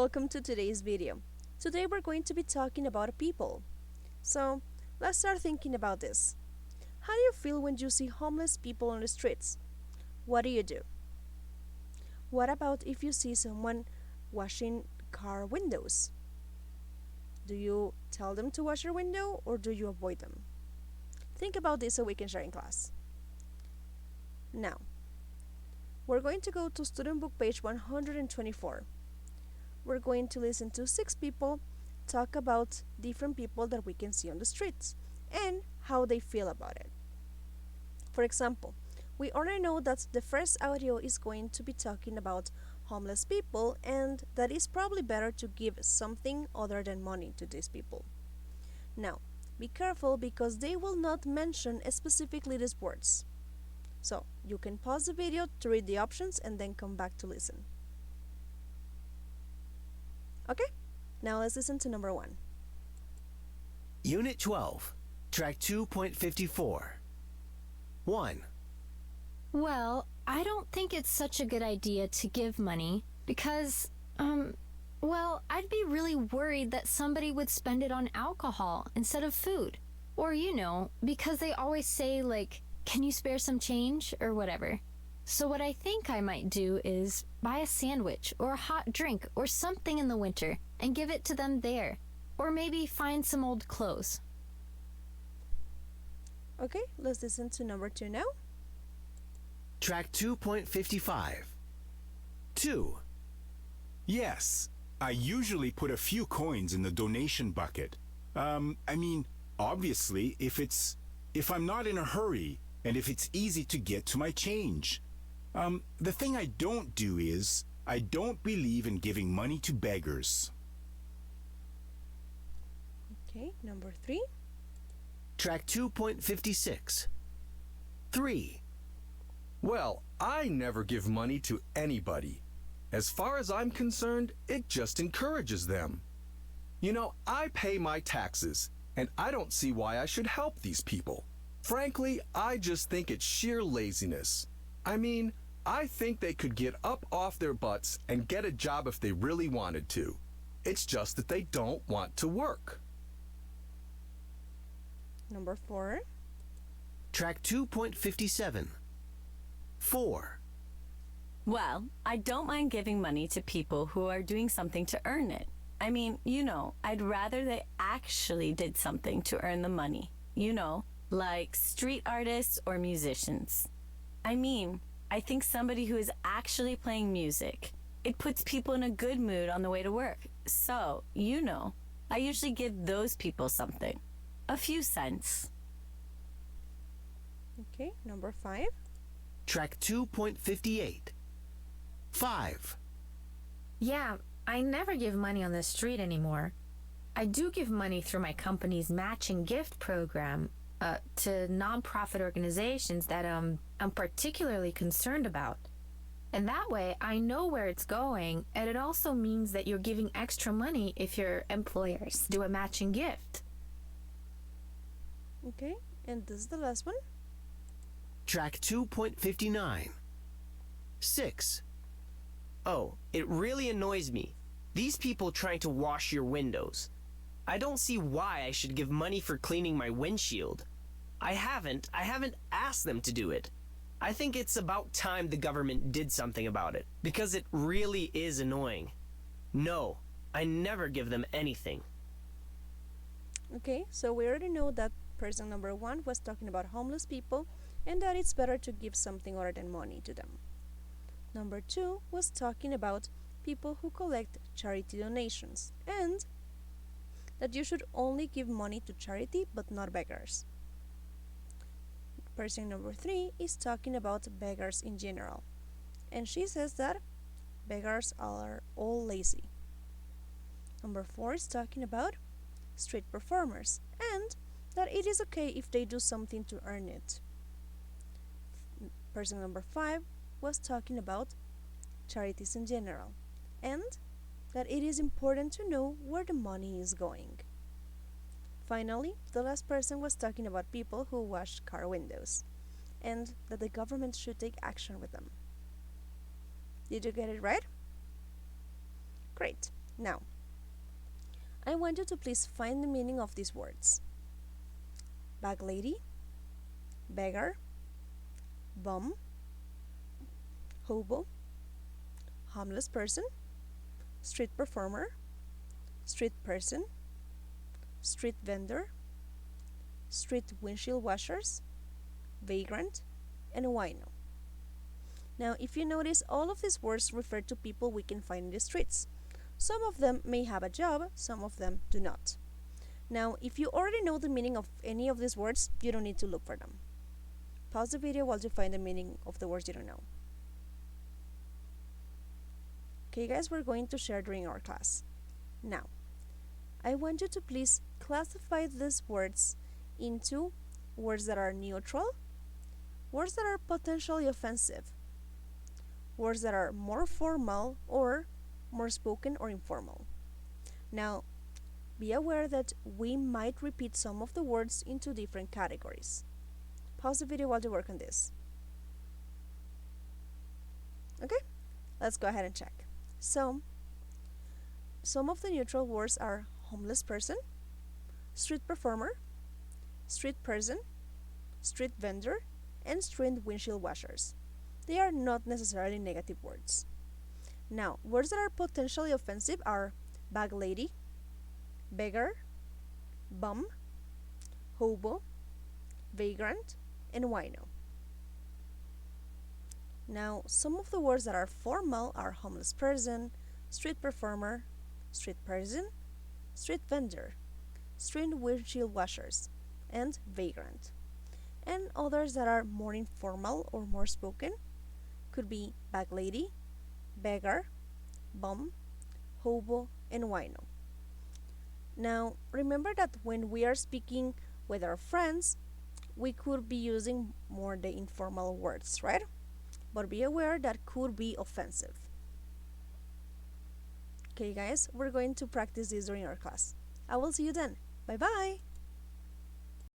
Welcome to today's video. Today we're going to be talking about people. So, let's start thinking about this. How do you feel when you see homeless people on the streets? What do you do? What about if you see someone washing car windows? Do you tell them to wash your window or do you avoid them? Think about this so we can share in class. Now, we're going to go to student book page 124. We're going to listen to 6 people talk about different people that we can see on the streets and how they feel about it. For example, we already know that the first audio is going to be talking about homeless people and that it's probably better to give something other than money to these people. Now, be careful because they will not mention specifically these words. So, you can pause the video to read the options and then come back to listen. Okay, now let's listen to number 1. Unit 12, Track 2.54. 1. Well, I don't think it's such a good idea to give money because, I'd be really worried that somebody would spend it on alcohol instead of food. Or, because they always say, can you spare some change or whatever. So what I think I might do is buy a sandwich or a hot drink or something in the winter and give it to them there. Or maybe find some old clothes. Okay, let's listen to number 2 now. Track 2.55. 2. Yes, I usually put a few coins in the donation bucket. Obviously, if I'm not in a hurry and if it's easy to get to my change. The thing I don't do is, I don't believe in giving money to beggars. Okay, number 3. Track 2.56. 3. Well, I never give money to anybody. As far as I'm concerned, it just encourages them. I pay my taxes, and I don't see why I should help these people. Frankly, I just think it's sheer laziness. I think they could get up off their butts and get a job if they really wanted to. It's just that they don't want to work. Number 4. Track 2.57. 4. Well, I don't mind giving money to people who are doing something to earn it. I'd rather they actually did something to earn the money. Like street artists or musicians. I think somebody who is actually playing music, it puts people in a good mood on the way to work. So, I usually give those people something. A few cents. Okay, number 5. Track 2.58. 5. Yeah, I never give money on the street anymore. I do give money through my company's matching gift program to nonprofit organizations that I'm particularly concerned about. And that way, I know where it's going, and it also means that you're giving extra money if your employers do a matching gift. Okay, and this is the last one. Track 2.59. 6. Oh, it really annoys me. These people trying to wash your windows. I don't see why I should give money for cleaning my windshield. I haven't asked them to do it. I think it's about time the government did something about it, because it really is annoying. No, I never give them anything. Okay, so we already know that person number 1 was talking about homeless people and that it's better to give something other than money to them. Number 2 was talking about people who collect charity donations and that you should only give money to charity but not beggars. Person number 3 is talking about beggars in general, and she says that beggars are all lazy. Number 4 is talking about street performers and that it is okay if they do something to earn it. Person number 5 was talking about charities in general and that it is important to know where the money is going. Finally, the last person was talking about people who wash car windows and that the government should take action with them. Did you get it right? Great. Now, I want you to please find the meaning of these words. Bag lady, beggar, bum, hobo, homeless person, street performer, street person, street vendor, street windshield washers, vagrant, and wino. Now, if you notice, all of these words refer to people we can find in the streets. Some of them may have a job, some of them do not. Now, if you already know the meaning of any of these words, you don't need to look for them. Pause the video while you find the meaning of the words you don't know. Okay, guys, we're going to share during our class. Now, I want you to please classify these words into words that are neutral, words that are potentially offensive, words that are more formal or more spoken or informal. Now, be aware that we might repeat some of the words into different categories. Pause the video while you work on this. Okay, let's go ahead and check. So, some of the neutral words are homeless person, street performer, street person, street vendor, and street windshield washers. They are not necessarily negative words. Now, words that are potentially offensive are bag lady, beggar, bum, hobo, vagrant, and wino. Now, some of the words that are formal are homeless person, street performer, street person, street vendor, street windshield washers, and vagrant. And others that are more informal or more spoken could be bag lady, beggar, bum, hobo, and wino. Now, remember that when we are speaking with our friends, we could be using more the informal words, right? But be aware that could be offensive. Okay, guys, we're going to practice this during our class. I will see you then. Bye bye!